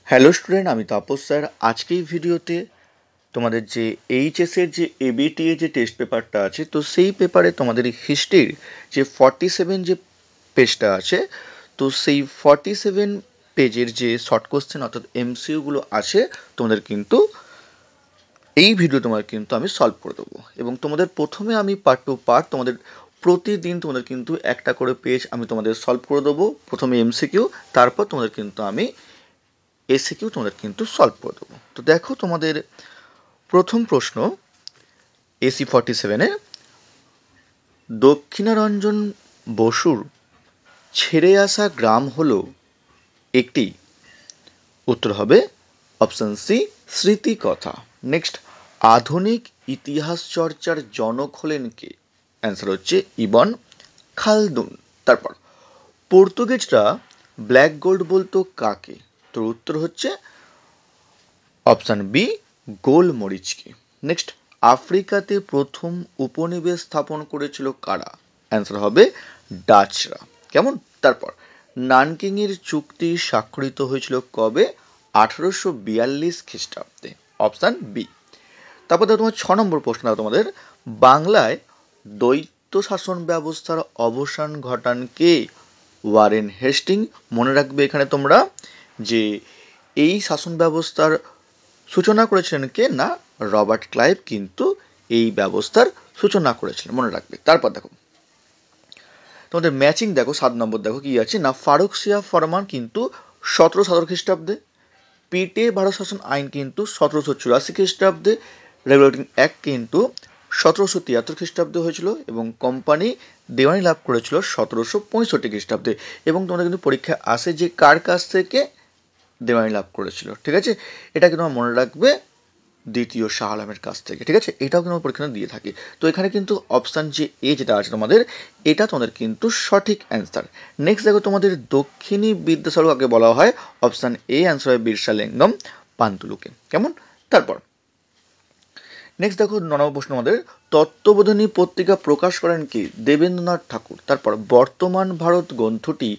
Hello student, আমি Tapas sir. আজকে এই ভিডিওতে তোমাদের যে এইচএসের যে এবিটিএ যে টেস্ট পেপারটা আছে, তো সেই পেপারে তোমাদের হিস্ট্রির যে 47 যে পেজটা আছে, তো সেই 47 পেজের যে শর্ট কোশ্চেন অর্থাৎ এমসিইউগুলো আছে তোমাদের কিন্তু এই ভিডিও তোমার কিন্তু আমি সলভ করে দেবো। এবং তোমাদের প্রথমে আমি পার্ট টু পার্ট তোমাদের প্রতিদিন তোমাদের কিন্তু একটা করে পেজ আমি তোমাদের সলভ করে দেবো। প্রথমে এমসিকিউ, তারপর তোমাদের কিন্তু আমি এসিকিউ তোমাদের কিন্তু সলভ করে দেবো। তো দেখো, তোমাদের প্রথম প্রশ্ন এসি 47-এ, দক্ষিণারঞ্জন বসুর ছেড়ে আসা গ্রাম হলো একটি। উত্তর হবে অপশন সি, স্মৃতিকথা। নেক্সট, আধুনিক ইতিহাস চর্চার জনক হলেন কে? অ্যান্সার হচ্ছে ইবন খালদুন। তারপর, পর্তুগিজরা ব্ল্যাক গোল্ড বলতো কাকে? তো উত্তর হচ্ছে অপশান বি, গোলমরিচকে। নেক্সট, আফ্রিকাতে প্রথম উপনিবেশ স্থাপন করেছিল কারা? অ্যান্সার হবে ডাচরা। কেমন? তারপর, নানকিংয়ের চুক্তি স্বাক্ষরিত হয়েছিল কবে? 1842 খ্রিস্টাব্দে। Option B. তারপর দেখো তোমার 6 নম্বর প্রশ্ন, তোমাদের বাংলায় দ্বৈত শাসন ব্যবস্থার অবসান ঘটান কে? Warren Hastings. মনে রাখবে এখানে তোমরা যে এই শাসন ব্যবস্থার সূচনা করেছিলেন কে? না, রবার্ট ক্লাইভ কিন্তু এই ব্যবস্থার সূচনা করেছিলেন, মনে রাখবে। তারপর দেখো তোমাদের ম্যাচিং, দেখো 7 নম্বর দেখো কি আছে না, ফারুকশিয়া ফরমান কিন্তু 1717 খ্রিস্টাব্দে, পিটে ভারত শাসন আইন কিন্তু 1784 খ্রিস্টাব্দে, রেগুলেটিং অ্যাক্ট কিন্তু 1773 খ্রিস্টাব্দে হয়েছিল, এবং কোম্পানি দেওয়ানি লাভ করেছিল 1765 খ্রিস্টাব্দে। এবং তোমাদের কিন্তু পরীক্ষায় আসে যে কার কাছ থেকে দেওয়ানি লাভ করেছিল, ঠিক আছে? এটা কিন্তু আমার মনে রাখবে, দ্বিতীয় শাহ আলমের কাছ থেকে, ঠিক আছে? এটাও কিন্তু আমার পরীক্ষা দিয়ে থাকে। তো এখানে কিন্তু অপশান যে এ যেটা আছে তোমাদের, এটা তোমাদের কিন্তু সঠিক অ্যান্সার। নেক্সট দেখো, তোমাদের দক্ষিণী বিদ্যাসাগর কাকে বলা হয়? অপশান এ অ্যান্সার হয় বিরসালিঙ্গম পান্তুলুকে। কেমন? তারপর নেক্সট দেখো 9 নম্বর প্রশ্ন, আমাদের তত্ত্ববোধিনী পত্রিকা প্রকাশ করেন কে? দেবেন্দ্রনাথ ঠাকুর। তারপর বর্তমান ভারত গ্রন্থটি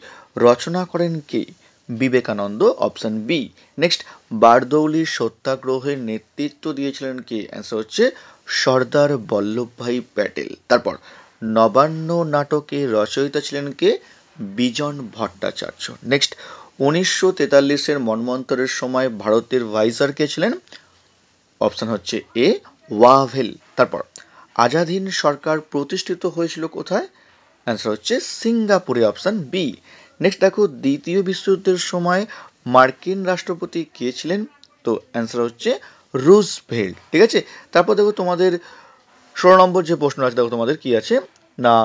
রচনা করেন কে? Vivekananda. Option B. Next, Bardoli সত্যাগ্রহের নেতৃত্ব দিয়েছিলেন কে? অ্যান্সার হচ্ছে সর্দার বল্লভভাই প্যাটেল। তারপর নবান্ন নাটকের রচয়িতা ছিলেন কে? বিজন ভট্টাচার্য। নেক্সট, 1943-এর মন্বন্তরের সময় ভারতের ভাইসরয় কে ছিলেন? অপশন হচ্ছে এ, ওয়াভেল। তারপর আজাদ হিন্দ সরকার প্রতিষ্ঠিত হয়েছিল কোথায়? অ্যান্সার হচ্ছে সিঙ্গাপুরে। Option B. নেক্সট দেখো, দ্বিতীয় বিশ্বযুদ্ধের সময় মার্কিন রাষ্ট্রপতি কে ছিলেন? তো অ্যান্সার হচ্ছে রুজভেল্ট, ঠিক আছে? তারপর দেখো তোমাদের 16 নম্বর যে প্রশ্ন আছে, দেখো তোমাদের কি আছে না,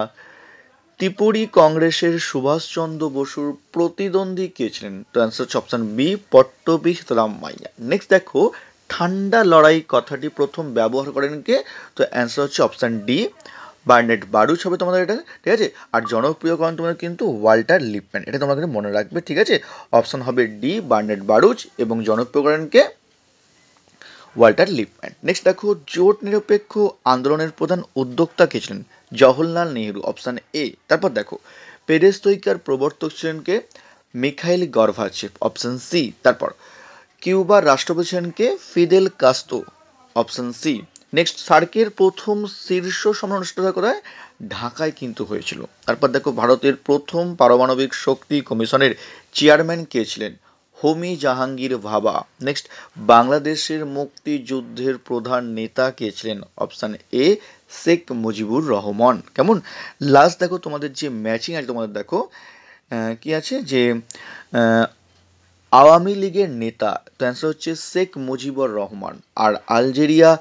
ত্রিপুরী কংগ্রেসের সুভাষচন্দ্র বসুর প্রতিদ্বন্দ্বী কে ছিলেন? তো অ্যান্সার হচ্ছে option B, Pattabhi Ramayya. Next দেখো, ঠান্ডা লড়াই কথাটি প্রথম ব্যবহার করেন কে? তো অ্যান্সার হচ্ছে অপশন ডি, বার্নেট বারুচ হবে তোমাদের এটা, ঠিক আছে? আর জনপ্রিয় করেন তোমাদের কিন্তু ওয়াল্টার লিপম্যান, এটা তোমরা কিন্তু মনে রাখবে, ঠিক আছে? অপশন হবে ডি, বার্নেট বারুচ, এবং জনপ্রিয় করেন কে? Walter Lippmann. নেক্সট দেখো, জোট নিরপেক্ষ আন্দোলনের প্রধান উদ্যোক্তা কে ছিলেন? জওহরলাল নেহরু। Option A. তারপর দেখো, পেরেস্ত্রোইকার প্রবর্তক ছিলেন কে? Mikhail Gorbachev. Option C. তারপর কিউবার রাষ্ট্রপতি ছিলেন কে? Fidel Castro. Option C. Next, সার্কের প্রথম শীর্ষ সম্মেলন অনুষ্ঠিত কোথায়? ঢাকায় কিন্তু হয়েছিল। তারপর দেখো, ভারতের প্রথম পারমাণবিক শক্তি কমিশনের চেয়ারম্যান কে ছিলেন? হোমি জাহাঙ্গীর ভাবা। নেক্সট, বাংলাদেশের মুক্তিযুদ্ধের প্রধান নেতা কে ছিলেন? Option A, Sheikh Mujibur Rahman. কেমন? লাস্ট দেখো তোমাদের যে ম্যাচিং আছে, তোমাদের দেখো কি আছে যে আওয়ামী লীগের নেতা, তো অ্যান্সার হচ্ছে শেখ মুজিবুর রহমান। আর আলজেরিয়া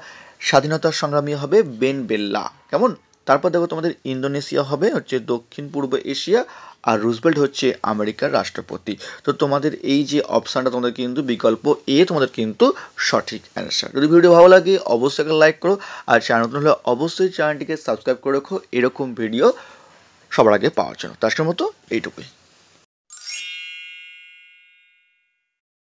স্বাধীনতার সংগ্রামী হবে বেন বেল্লা। কেমন? তারপর দেখো তোমাদের ইন্দোনেশিয়া হবে হচ্ছে দক্ষিণ পূর্ব এশিয়া, আর রুজভেল্ট হচ্ছে আমেরিকার রাষ্ট্রপতি। তো তোমাদের এই যে অপশানটা, তোমাদের কিন্তু বিকল্প এ তোমাদের কিন্তু সঠিক অ্যান্সার। যদি ভিডিও ভালো লাগে অবশ্যই একটা লাইক করো, আর চ্যানেল নতুন হলে অবশ্যই চ্যানেলটিকে সাবস্ক্রাইব করে রাখো এরকম ভিডিও সবার আগে পাওয়ার জন্য। তো আজকের মতো এইটুকুই।